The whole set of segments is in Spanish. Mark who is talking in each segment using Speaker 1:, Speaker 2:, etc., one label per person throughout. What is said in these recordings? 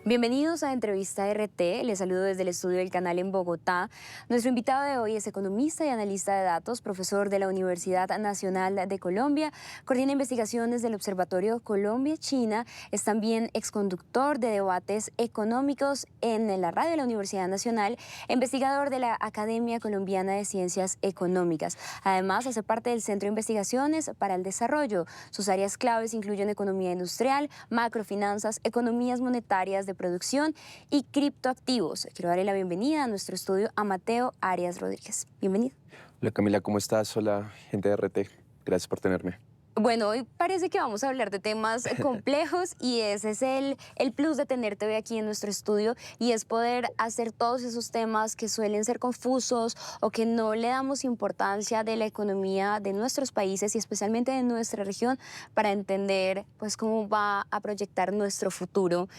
Speaker 1: Bienvenidos a Entrevista RT, les saludo desde el estudio del canal en Bogotá. Nuestro invitado de hoy es economista y analista de datos, profesor de la Universidad Nacional de Colombia, coordina investigaciones del Observatorio Colombia-China, es también exconductor de debates económicos en la radio de la Universidad Nacional, investigador de la Academia Colombiana de Ciencias Económicas. Además, hace parte del Centro de Investigaciones para el Desarrollo. Sus áreas claves incluyen economía industrial, macrofinanzas, economías monetarias de producción y criptoactivos. Quiero darle la bienvenida a nuestro estudio a Mateo Arias Rodríguez. Bienvenido.
Speaker 2: Hola Camila, ¿cómo estás? Hola, gente de RT. Gracias por tenerme.
Speaker 1: Bueno, hoy parece que vamos a hablar de temas complejos y ese es el plus de tenerte hoy aquí en nuestro estudio y es poder hacer todos esos temas que suelen ser confusos o que no le damos importancia de la economía de nuestros países y especialmente de nuestra región para entender pues cómo va a proyectar nuestro futuro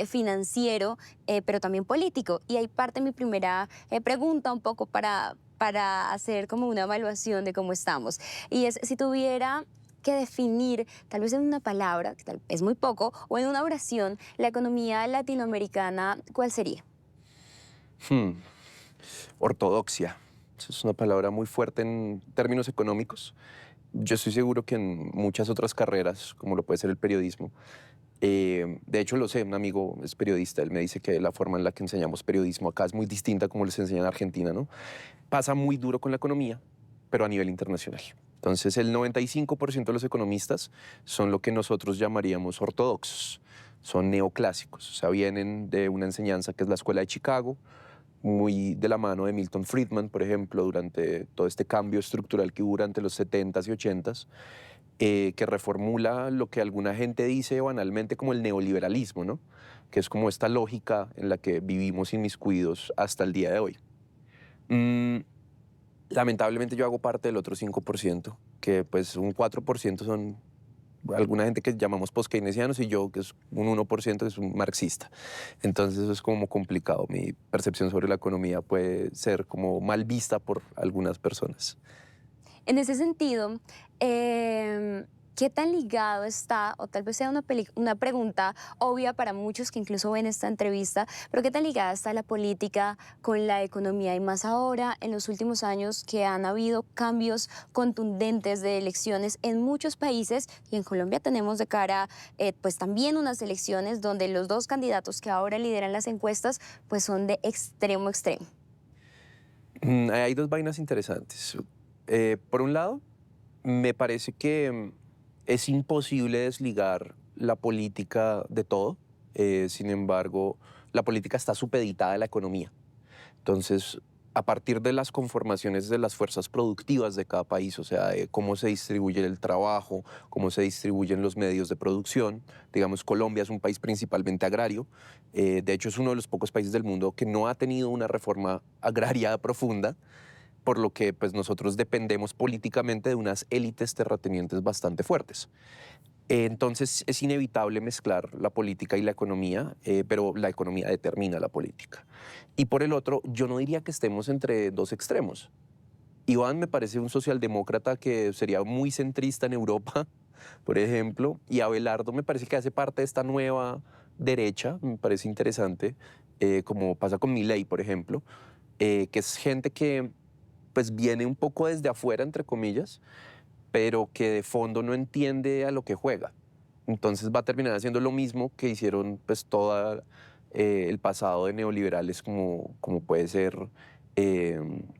Speaker 1: financiero, pero también político. Y ahí parte mi primera pregunta un poco para hacer como una evaluación de cómo estamos. Y es si tuviera que definir, tal vez en una palabra, que tal vez es muy poco, o en una oración, la economía latinoamericana, ¿cuál sería?
Speaker 2: Hmm, Ortodoxia. Esa es una palabra muy fuerte en términos económicos. Yo estoy seguro que en muchas otras carreras, como lo puede ser el periodismo, de hecho lo sé, un amigo es periodista, él me dice que la forma en la que enseñamos periodismo acá es muy distinta a como les enseñan en Argentina, ¿no? Pasa muy duro con la economía, pero a nivel internacional. Entonces, el 95% de los economistas son lo que nosotros llamaríamos ortodoxos, son neoclásicos, o sea, vienen de una enseñanza que es la Escuela de Chicago, muy de la mano de Milton Friedman, por ejemplo, durante todo este cambio estructural que hubo durante los 70s y 80s, que reformula lo que alguna gente dice banalmente como el neoliberalismo, ¿no? Que es como esta lógica en la que vivimos inmiscuidos hasta el día de hoy. Mm, Lamentablemente yo hago parte del otro 5%, que pues un 4% son alguna gente que llamamos post-keynesianos y yo que es un 1% que es un marxista. Entonces eso es como complicado. Mi percepción sobre la economía puede ser como mal vista por algunas personas.
Speaker 1: En ese sentido, ¿qué tan ligado está, o tal vez sea una pregunta obvia para muchos que incluso ven esta entrevista, pero qué tan ligada está la política con la economía y más ahora en los últimos años que han habido cambios contundentes de elecciones en muchos países y en Colombia tenemos de cara pues también unas elecciones donde los dos candidatos que ahora lideran las encuestas pues son de extremo a extremo?
Speaker 2: Hay dos vainas interesantes. Por un lado, me parece que es imposible desligar la política de todo. Sin embargo, la política está supeditada a la economía. Entonces, a partir de las conformaciones de las fuerzas productivas de cada país, o sea, de cómo se distribuye el trabajo, cómo se distribuyen los medios de producción, digamos, Colombia es un país principalmente agrario, de hecho es uno de los pocos países del mundo que no ha tenido una reforma agraria profunda, por lo que pues, nosotros dependemos políticamente de unas élites terratenientes bastante fuertes. Entonces es inevitable mezclar la política y la economía, pero la economía determina la política. Y por el otro, yo no diría que estemos entre dos extremos. Iván me parece un socialdemócrata que sería muy centrista en Europa, por ejemplo, y Abelardo me parece que hace parte de esta nueva derecha, me parece interesante, como pasa con Milei, por ejemplo, que es gente que pues viene un poco desde afuera, entre comillas, pero que de fondo no entiende a lo que juega. Entonces va a terminar haciendo lo mismo que hicieron pues todo el pasado de neoliberales como puede ser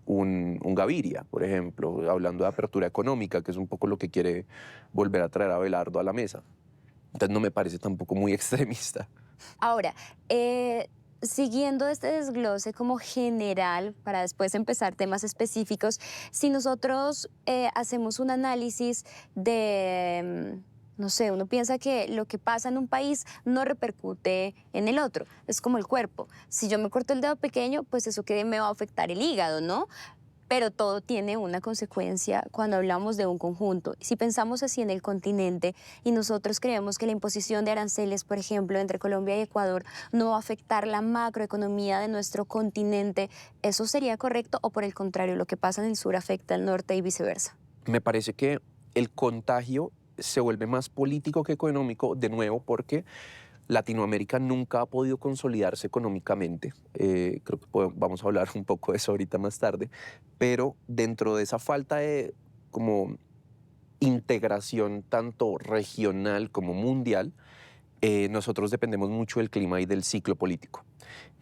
Speaker 2: un Gaviria, por ejemplo, hablando de apertura económica, que es un poco lo que quiere volver a traer a Abelardo a la mesa. Entonces no me parece tampoco muy extremista.
Speaker 1: Ahora, siguiendo este desglose como general, para después empezar temas específicos, si nosotros hacemos un análisis de, no sé, uno piensa que lo que pasa en un país no repercute en el otro, es como el cuerpo. Si yo me corto el dedo pequeño, pues eso que me va a afectar el hígado, ¿no? Pero todo tiene una consecuencia cuando hablamos de un conjunto. Si pensamos así en el continente y nosotros creemos que la imposición de aranceles, por ejemplo, entre Colombia y Ecuador no va a afectar la macroeconomía de nuestro continente, ¿eso sería correcto o por el contrario, lo que pasa en el sur afecta al norte y viceversa?
Speaker 2: Me parece que el contagio se vuelve más político que económico, de nuevo, porque Latinoamérica nunca ha podido consolidarse económicamente. Creo que vamos a hablar un poco de eso ahorita más tarde. Pero dentro de esa falta de como integración tanto regional como mundial, nosotros dependemos mucho del clima y del ciclo político.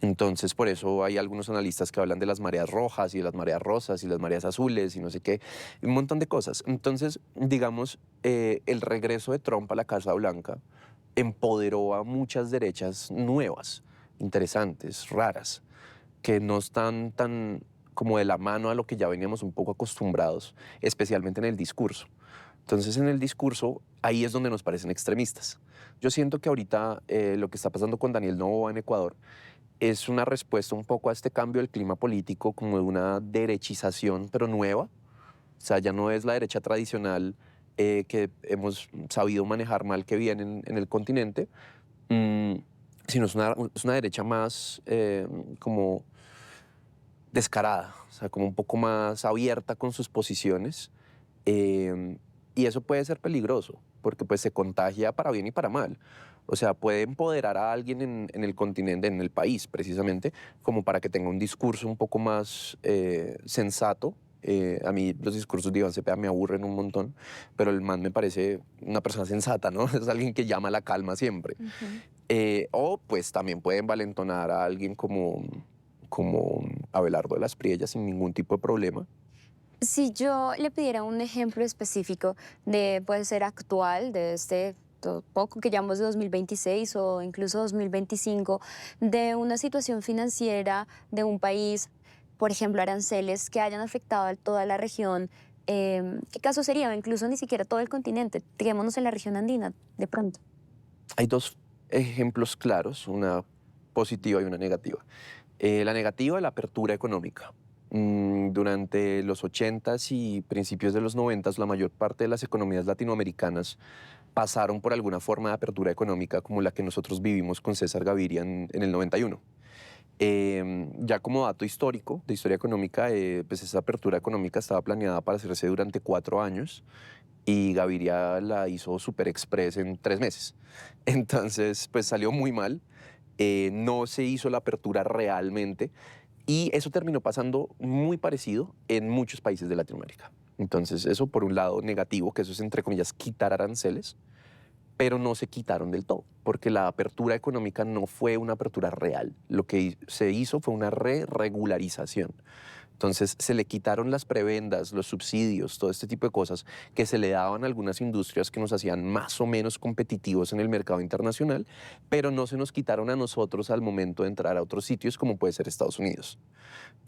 Speaker 2: Entonces, por eso hay algunos analistas que hablan de las mareas rojas y de las mareas rosas y las mareas azules y no sé qué, un montón de cosas. Entonces, digamos, el regreso de Trump a la Casa Blanca empoderó a muchas derechas nuevas, interesantes, raras, que no están tan como de la mano a lo que ya veníamos un poco acostumbrados, especialmente en el discurso. Entonces, en el discurso, ahí es donde nos parecen extremistas. Yo siento que ahorita lo que está pasando con Daniel Noboa en Ecuador es una respuesta un poco a este cambio del clima político, como de una derechización, pero nueva. O sea, ya no es la derecha tradicional que hemos sabido manejar mal que bien en el continente, mm, sino es una derecha más como descarada, o sea, como un poco más abierta con sus posiciones. eh, y eso puede ser peligroso, porque pues se contagia para bien y para mal. O sea, puede empoderar a alguien en el continente, en el país precisamente, como para que tenga un discurso un poco más sensato. A mí los discursos de Iván Cepeda me aburren un montón, pero el man me parece una persona sensata, ¿no? Es alguien que llama a la calma siempre.
Speaker 1: Ujú.
Speaker 2: O pues también puede envalentonar a alguien como Abelardo de las Priellas sin ningún tipo de problema.
Speaker 1: Si yo le pidiera un ejemplo específico de, puede ser actual, de este poco que llamamos de 2026 o incluso 2025, de una situación financiera de un país, por ejemplo, aranceles que hayan afectado a toda la región, ¿qué caso sería? O incluso ni siquiera todo el continente, digamos en la región andina, de pronto.
Speaker 2: Hay dos ejemplos claros, una positiva y una negativa. La negativa, la apertura económica. Durante los 80s y principios de los 90s, la mayor parte de las economías latinoamericanas pasaron por alguna forma de apertura económica como la que nosotros vivimos con César Gaviria en el 91. Ya como dato histórico, de historia económica, pues esa apertura económica estaba planeada para hacerse durante 4 años y Gaviria la hizo super express en 3 meses. Entonces, pues salió muy mal, no se hizo la apertura realmente y eso terminó pasando muy parecido en muchos países de Latinoamérica. Entonces, eso por un lado negativo, que eso es entre comillas quitar aranceles, pero no se quitaron del todo, porque la apertura económica no fue una apertura real. Lo que se hizo fue una re-regularización. Entonces se le quitaron las prebendas, los subsidios, todo este tipo de cosas que se le daban a algunas industrias que nos hacían más o menos competitivos en el mercado internacional, pero no se nos quitaron a nosotros al momento de entrar a otros sitios como puede ser Estados Unidos.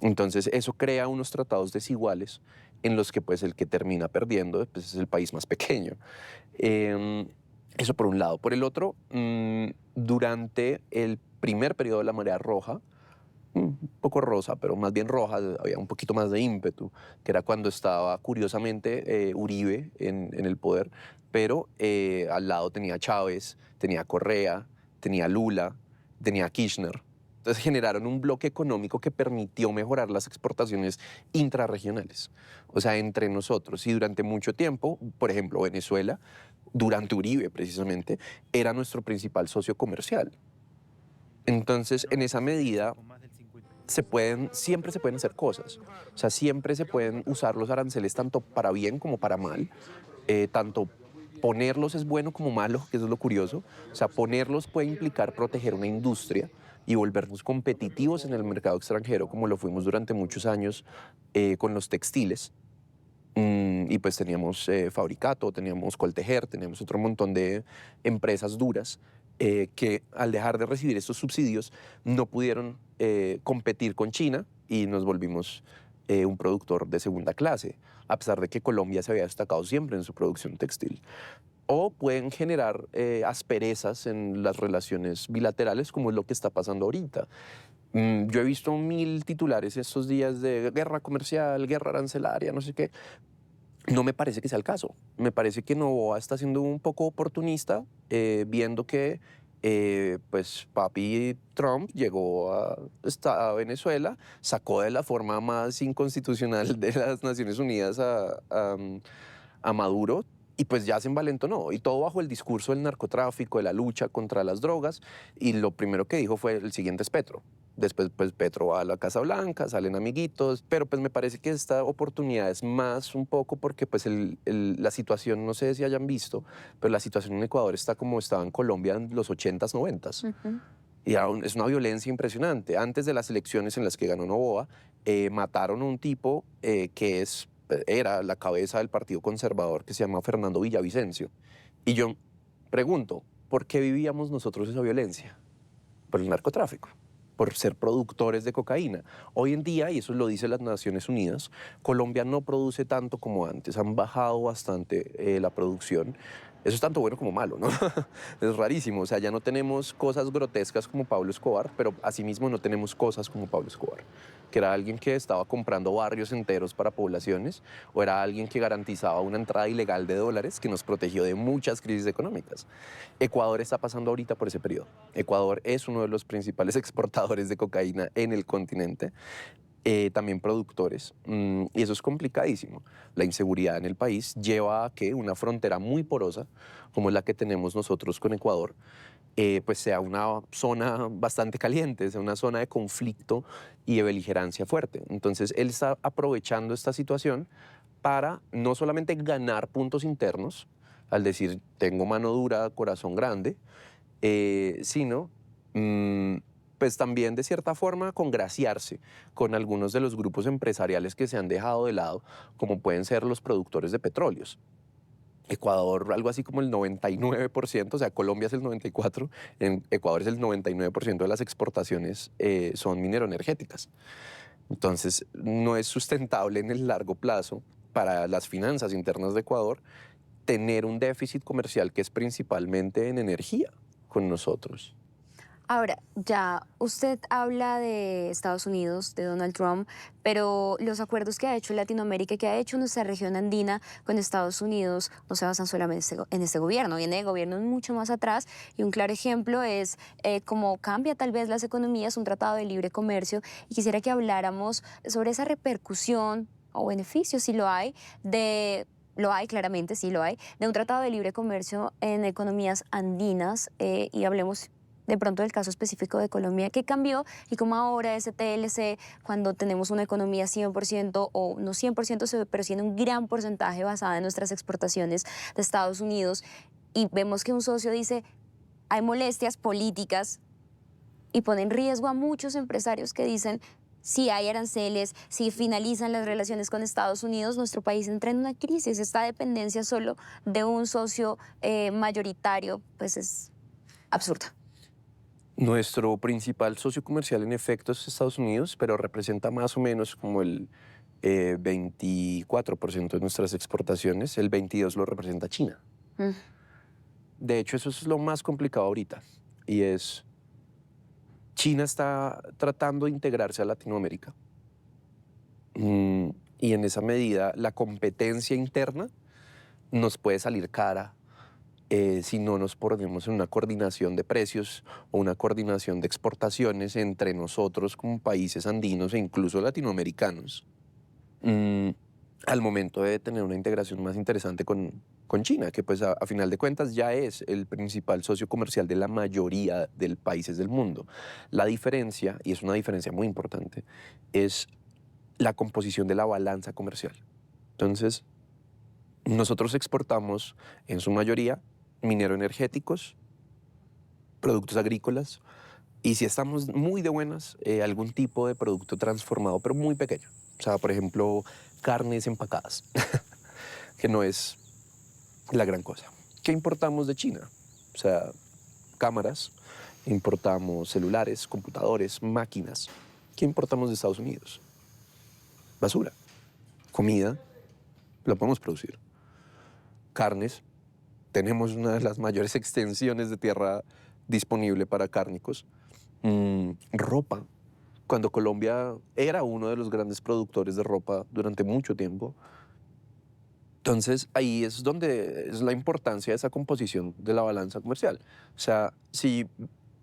Speaker 2: Entonces eso crea unos tratados desiguales en los que pues el que termina perdiendo pues, es el país más pequeño. Em, Eso por un lado. Por el otro, durante el primer periodo de la marea roja, un poco rosa, pero más bien roja, había un poquito más de ímpetu, que era cuando estaba curiosamente Uribe en el poder, pero al lado tenía Chávez, tenía Correa, tenía Lula, tenía Kirchner. Entonces generaron un bloque económico que permitió mejorar las exportaciones intrarregionales, o sea, entre nosotros. Y durante mucho tiempo, por ejemplo, Venezuela, durante Uribe precisamente, era nuestro principal socio comercial. Entonces, en esa medida, siempre se pueden hacer cosas. O sea, siempre se pueden usar los aranceles tanto para bien como para mal. Tanto ponerlos es bueno como malo, que eso es lo curioso. O sea, ponerlos puede implicar proteger una industria y volvernos competitivos en el mercado extranjero, como lo fuimos durante muchos años con los textiles. Y pues teníamos Fabricato, teníamos Coltejer, teníamos otro montón de empresas duras que al dejar de recibir estos subsidios no pudieron competir con China y nos volvimos un productor de segunda clase, a pesar de que Colombia se había destacado siempre en su producción textil. O pueden generar asperezas en las relaciones bilaterales, como es lo que está pasando ahorita. Yo he visto 1000 titulares estos días de guerra comercial, guerra arancelaria, no sé qué. No me parece que sea el caso. Me parece que Novoa está siendo un poco oportunista, viendo que pues papi Trump llegó a Venezuela, sacó de la forma más inconstitucional de las Naciones Unidas a Maduro Y pues ya se envalentonó, y todo bajo el discurso del narcotráfico, de la lucha contra las drogas, y lo primero que dijo fue el siguiente es Petro. Después pues Petro va a la Casa Blanca, salen amiguitos, pero pues me parece que esta oportunidad es más un poco porque pues la situación, no sé si hayan visto, pero la situación en Ecuador está como estaba en Colombia en los 80s, 90s.
Speaker 1: Ujú.
Speaker 2: Y es una violencia impresionante. Antes de las elecciones en las que ganó Noboa, mataron a un tipo era la cabeza del Partido Conservador, que se llama Fernando Villavicencio. Y yo pregunto, ¿por qué vivíamos nosotros esa violencia? Por el narcotráfico, por ser productores de cocaína. Hoy en día, y eso lo dice las Naciones Unidas, Colombia no produce tanto como antes. Han bajado bastante la producción. Eso es tanto bueno como malo, ¿no? Es rarísimo. O sea, ya no tenemos cosas grotescas como Pablo Escobar, pero asimismo no tenemos cosas como Pablo Escobar, que era alguien que estaba comprando barrios enteros para poblaciones, o era alguien que garantizaba una entrada ilegal de dólares que nos protegió de muchas crisis económicas. Ecuador está pasando ahorita por ese periodo. Ecuador es uno de los principales exportadores de cocaína en el continente, también productores, y eso es complicadísimo. La inseguridad en el país lleva a que una frontera muy porosa, como es la que tenemos nosotros con Ecuador, pues sea una zona bastante caliente, sea una zona de conflicto y de beligerancia fuerte. Entonces, él está aprovechando esta situación para no solamente ganar puntos internos, al decir, tengo mano dura, corazón grande, sino pues también de cierta forma congraciarse con algunos de los grupos empresariales que se han dejado de lado, como pueden ser los productores de petróleos. Ecuador, algo así como el 99%, o sea, Colombia es el 94%, en Ecuador es el 99% de las exportaciones son mineroenergéticas. Entonces, no es sustentable en el largo plazo para las finanzas internas de Ecuador tener un déficit comercial que es principalmente en energía con nosotros.
Speaker 1: Ahora, ya usted habla de Estados Unidos, de Donald Trump, pero los acuerdos que ha hecho Latinoamérica, que ha hecho nuestra región andina con Estados Unidos, no se basan solamente en este gobierno, viene de gobiernos mucho más atrás, y un claro ejemplo es cómo cambia tal vez las economías un tratado de libre comercio, y quisiera que habláramos sobre esa repercusión o beneficio, si lo hay, lo hay, claramente, sí lo hay, de un tratado de libre comercio en economías andinas, y hablemos de pronto del caso específico de Colombia, ¿qué cambió y cómo ahora ese TLC, cuando tenemos una economía 100% o no 100%, pero sí en un gran porcentaje basada en nuestras exportaciones de Estados Unidos, y vemos que un socio dice, hay molestias políticas y pone en riesgo a muchos empresarios que dicen, si hay aranceles, si finalizan las relaciones con Estados Unidos, nuestro país entra en una crisis. Esta dependencia solo de un socio mayoritario, pues es absurda.
Speaker 2: Nuestro principal socio comercial en efecto es Estados Unidos, pero representa más o menos como el 24% de nuestras exportaciones, el 22% lo representa China.
Speaker 1: Mm.
Speaker 2: De hecho, eso es lo más complicado ahorita, y es, China está tratando de integrarse a Latinoamérica, mm, y en esa medida la competencia interna nos puede salir cara si no nos ponemos en una coordinación de precios o una coordinación de exportaciones entre nosotros como países andinos e incluso latinoamericanos, mm, al momento de tener una integración más interesante con China, que pues a final de cuentas ya es el principal socio comercial de la mayoría de países del mundo. La diferencia, y es una diferencia muy importante, es la composición de la balanza comercial. Entonces, nosotros exportamos en su mayoría mineroenergéticos, productos agrícolas, y si estamos muy de buenas, algún tipo de producto transformado, pero muy pequeño. O sea, por ejemplo, carnes empacadas, que no es la gran cosa. ¿Qué importamos de China? O sea, cámaras, importamos celulares, computadores, máquinas. ¿Qué importamos de Estados Unidos? Basura. Comida, la podemos producir. Carnes, tenemos una de las mayores extensiones de tierra disponible para cárnicos. Ropa. Cuando Colombia era uno de los grandes productores de ropa durante mucho tiempo. Entonces, ahí es donde es la importancia de esa composición de la balanza comercial. O sea, si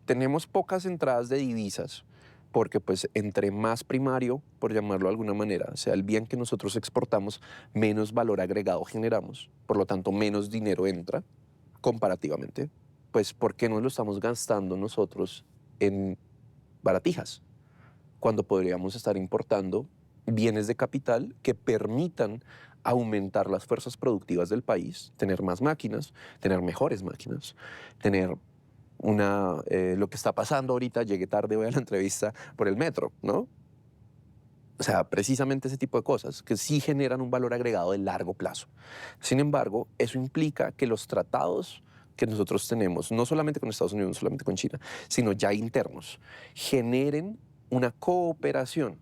Speaker 2: tenemos pocas entradas de divisas, porque pues entre más primario, por llamarlo de alguna manera, sea el bien que nosotros exportamos, menos valor agregado generamos, por lo tanto menos dinero entra comparativamente, pues ¿por qué no lo estamos gastando nosotros en baratijas cuando podríamos estar importando bienes de capital que permitan aumentar las fuerzas productivas del país, tener más máquinas, tener mejores máquinas, tener lo que está pasando ahorita, llegué tarde hoy a la entrevista por el metro, ¿no? O sea, precisamente ese tipo de cosas que sí generan un valor agregado de largo plazo. Sin embargo, eso implica que los tratados que nosotros tenemos, no solamente con Estados Unidos, no solamente con China, sino ya internos, generen una cooperación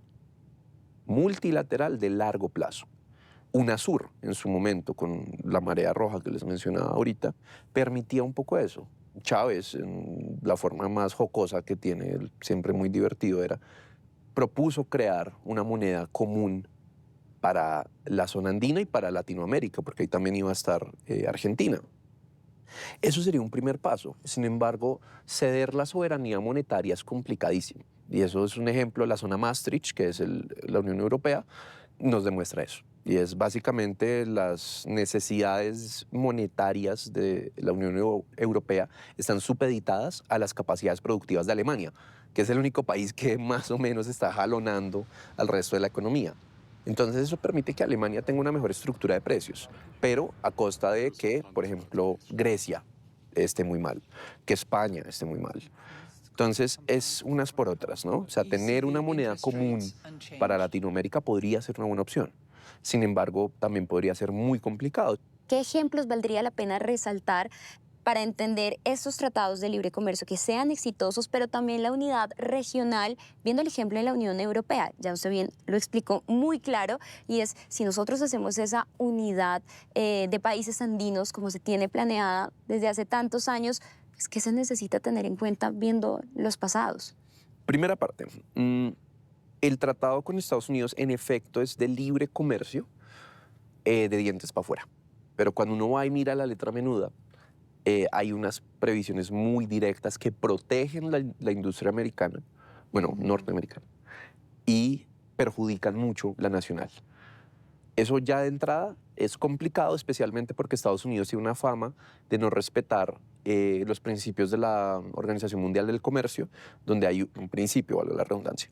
Speaker 2: multilateral de largo plazo. UNASUR, en su momento, con la marea roja que les mencionaba ahorita, permitía un poco eso. Chávez, en la forma más jocosa que tiene, siempre muy divertido, propuso crear una moneda común para la zona andina y para Latinoamérica, porque ahí también iba a estar Argentina. Eso sería un primer paso. Sin embargo, ceder la soberanía monetaria es complicadísimo. Y eso es un ejemplo, la zona Maastricht, que es la Unión Europea, nos demuestra eso. Y es básicamente las necesidades monetarias de la Unión Europea están supeditadas a las capacidades productivas de Alemania, que es el único país que más o menos está jalonando al resto de la economía. Entonces eso permite que Alemania tenga una mejor estructura de precios, pero a costa de que, por ejemplo, Grecia esté muy mal, que España esté muy mal. Entonces es unas por otras, ¿no? O sea, tener una moneda común para Latinoamérica podría ser una buena opción. Sin embargo, también podría ser muy complicado.
Speaker 1: ¿Qué ejemplos valdría la pena resaltar para entender estos tratados de libre comercio que sean exitosos, pero también la unidad regional, viendo el ejemplo de la Unión Europea? Ya usted bien lo explicó muy claro, y es, si nosotros hacemos esa unidad de países andinos como se tiene planeada desde hace tantos años, pues, ¿qué se necesita tener en cuenta viendo los pasados?
Speaker 2: Primera parte, el tratado con Estados Unidos en efecto es de libre comercio de dientes para afuera. Pero cuando uno va y mira la letra menuda, hay unas previsiones muy directas que protegen la industria americana, bueno, norteamericana, y perjudican mucho la nacional. Eso ya de entrada es complicado, especialmente porque Estados Unidos tiene una fama de no respetar los principios de la Organización Mundial del Comercio, donde hay un principio, valga la redundancia,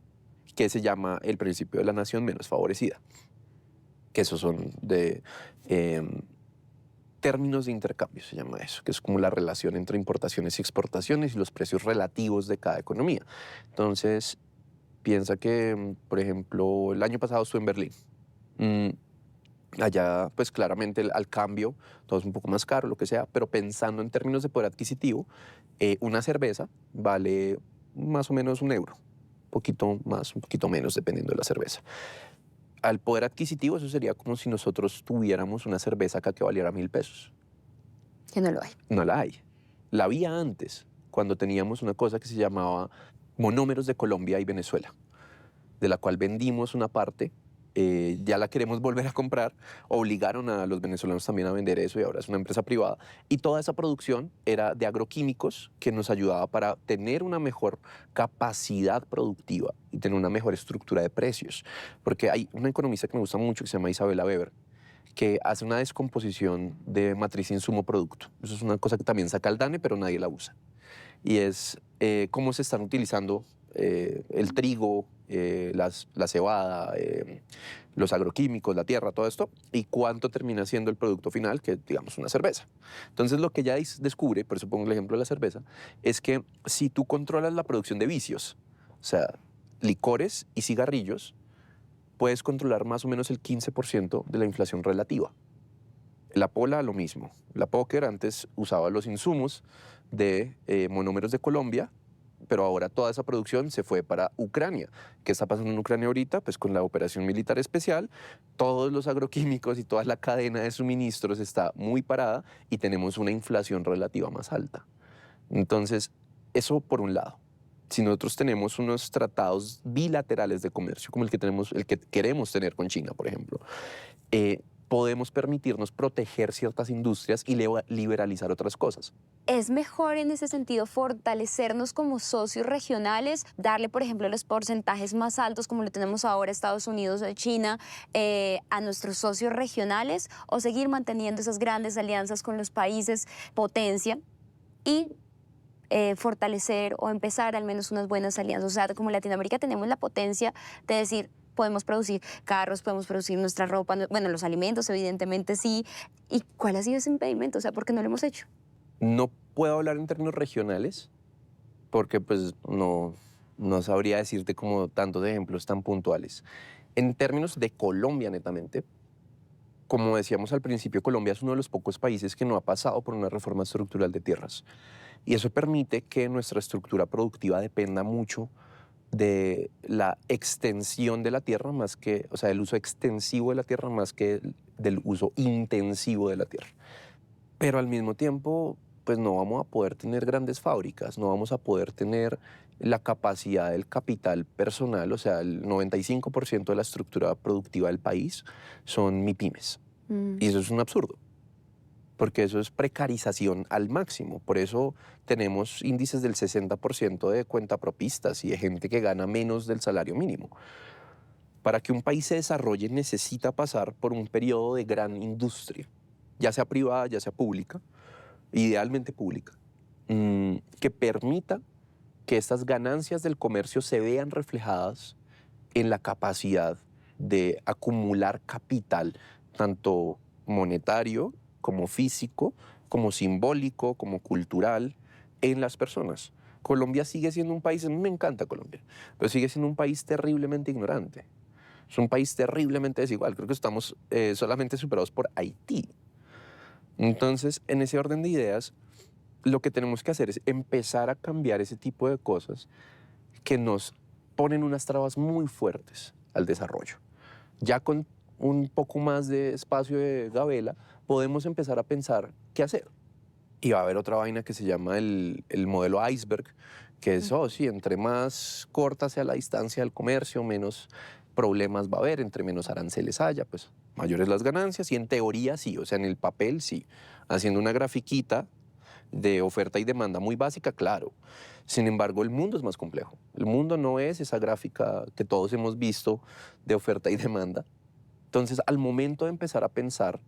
Speaker 2: que se llama el principio de la nación menos favorecida, que esos son de términos de intercambio, se llama eso, que es como la relación entre importaciones y exportaciones y los precios relativos de cada economía. Entonces, piensa que, por ejemplo, el año pasado estuve en Berlín. Mm, Allá, pues claramente al cambio, todo es un poco más caro, lo que sea, pero pensando en términos de poder adquisitivo, una cerveza vale más o menos 1 euro, un poquito más, un poquito menos, dependiendo de la cerveza. Al poder adquisitivo, eso sería como si nosotros tuviéramos una cerveza acá que valiera 1.000 pesos.
Speaker 1: Que no lo hay.
Speaker 2: No la hay. La había antes, cuando teníamos una cosa que se llamaba Monómeros de Colombia y Venezuela, de la cual vendimos una parte, ya la queremos volver a comprar, obligaron a los venezolanos también a vender eso y ahora es una empresa privada. Y toda esa producción era de agroquímicos que nos ayudaba para tener una mejor capacidad productiva y tener una mejor estructura de precios. Porque hay una economista que me gusta mucho que se llama Isabella Weber, que hace una descomposición de matriz insumo-producto. Eso es una cosa que también saca el DANE, pero nadie la usa. Y es cómo se están utilizando el trigo, la cebada, los agroquímicos, la tierra, todo esto, y cuánto termina siendo el producto final, que digamos una cerveza. Entonces lo que ya descubre, por eso pongo el ejemplo de la cerveza, es que si tú controlas la producción de vicios, o sea, licores y cigarrillos, puedes controlar más o menos el 15% de la inflación relativa. La pola, lo mismo. La póker antes usaba los insumos de Monómeros de Colombia, pero ahora toda esa producción se fue para Ucrania. ¿Qué está pasando en Ucrania ahorita? Pues con la operación militar especial, todos los agroquímicos y toda la cadena de suministros está muy parada y tenemos una inflación relativa más alta. Entonces, eso por un lado. Si nosotros tenemos unos tratados bilaterales de comercio, como el que queremos tener con China, por ejemplo, podemos permitirnos proteger ciertas industrias y liberalizar otras cosas.
Speaker 1: Es mejor en ese sentido fortalecernos como socios regionales, darle, por ejemplo, los porcentajes más altos, como lo tenemos ahora Estados Unidos o China, a nuestros socios regionales, o seguir manteniendo esas grandes alianzas con los países potencia y fortalecer o empezar al menos unas buenas alianzas. O sea, como Latinoamérica tenemos la potencia de decir, podemos producir carros, podemos producir nuestra ropa, bueno, los alimentos evidentemente sí. ¿Y cuál ha sido ese impedimento? O sea, ¿por qué no lo hemos hecho?
Speaker 2: No puedo hablar en términos regionales porque pues no sabría decirte como tantos ejemplos tan puntuales. En términos de Colombia, netamente, como decíamos al principio, Colombia es uno de los pocos países que no ha pasado por una reforma estructural de tierras. Y eso permite que nuestra estructura productiva dependa mucho de la extensión de la tierra más que, o sea, del uso extensivo de la tierra más que del uso intensivo de la tierra. Pero al mismo tiempo, pues no vamos a poder tener grandes fábricas, no vamos a poder tener la capacidad del capital personal, o sea, el 95% de la estructura productiva del país son MIPYMES. Y eso es un absurdo, porque eso es precarización al máximo. Por eso tenemos índices del 60% de cuentapropistas y de gente que gana menos del salario mínimo. Para que un país se desarrolle necesita pasar por un periodo de gran industria, ya sea privada, ya sea pública, idealmente pública, que permita que estas ganancias del comercio se vean reflejadas en la capacidad de acumular capital, tanto monetario como físico, como simbólico, como cultural, en las personas. Colombia sigue siendo un país, a mí me encanta Colombia, pero sigue siendo un país terriblemente ignorante. Es un país terriblemente desigual. Creo que estamos solamente superados por Haití. Entonces, en ese orden de ideas, lo que tenemos que hacer es empezar a cambiar ese tipo de cosas que nos ponen unas trabas muy fuertes al desarrollo. Ya con un poco más de espacio de gabela, podemos empezar a pensar qué hacer. Y va a haber otra vaina que se llama el modelo iceberg, que es, oh, sí, entre más corta sea la distancia del comercio, menos problemas va a haber, entre menos aranceles haya, pues mayores las ganancias, y en teoría sí, o sea, en el papel sí. Haciendo una grafiquita de oferta y demanda muy básica, claro. Sin embargo, el mundo es más complejo. El mundo no es esa gráfica que todos hemos visto de oferta y demanda. Entonces, al momento de empezar a pensar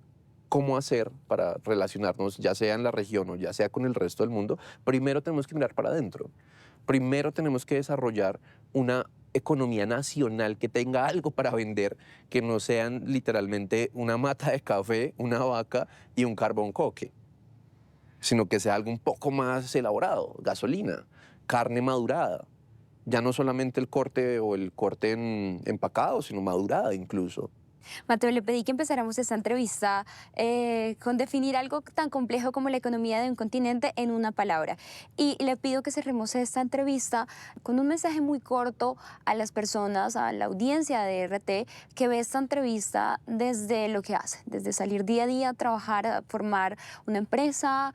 Speaker 2: cómo hacer para relacionarnos, ya sea en la región o ya sea con el resto del mundo, primero tenemos que mirar para adentro. Primero tenemos que desarrollar una economía nacional que tenga algo para vender, que no sean literalmente una mata de café, una vaca y un carbón coque, sino que sea algo un poco más elaborado, gasolina, carne madurada. Ya no solamente el corte o el corte empacado, sino madurada incluso.
Speaker 1: Mateo, le pedí que empezáramos esta entrevista con definir algo tan complejo como la economía de un continente en una palabra. Y le pido que cerremos esta entrevista con un mensaje muy corto a las personas, a la audiencia de RT, que ve esta entrevista desde lo que hace, desde salir día a día, trabajar, a formar una empresa,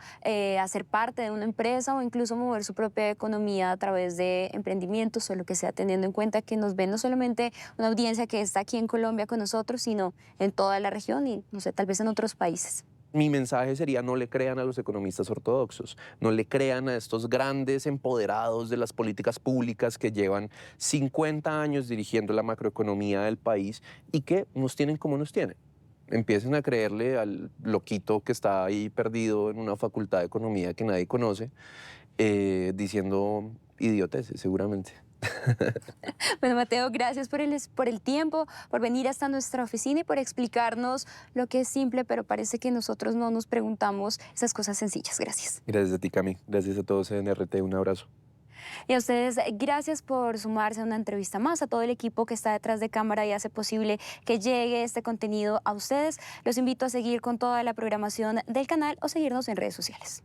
Speaker 1: hacer parte de una empresa o incluso mover su propia economía a través de emprendimientos o lo que sea, teniendo en cuenta que nos ven no solamente una audiencia que está aquí en Colombia con nosotros, sino en toda la región y, no sé, tal vez en otros países.
Speaker 2: Mi mensaje sería: no le crean a los economistas ortodoxos, no le crean a estos grandes empoderados de las políticas públicas que llevan 50 años dirigiendo la macroeconomía del país y que nos tienen como nos tienen. Empiecen a creerle al loquito que está ahí perdido en una facultad de economía que nadie conoce, diciendo idioteces, seguramente.
Speaker 1: Bueno, Mateo, gracias por el tiempo, por venir hasta nuestra oficina y por explicarnos lo que es simple, pero parece que nosotros no nos preguntamos esas cosas sencillas. Gracias.
Speaker 2: Gracias a ti, Cami. Gracias a todos en RT. Un abrazo.
Speaker 1: Y a ustedes, gracias por sumarse a una entrevista más, a todo el equipo que está detrás de cámara y hace posible que llegue este contenido a ustedes. Los invito a seguir con toda la programación del canal o seguirnos en redes sociales.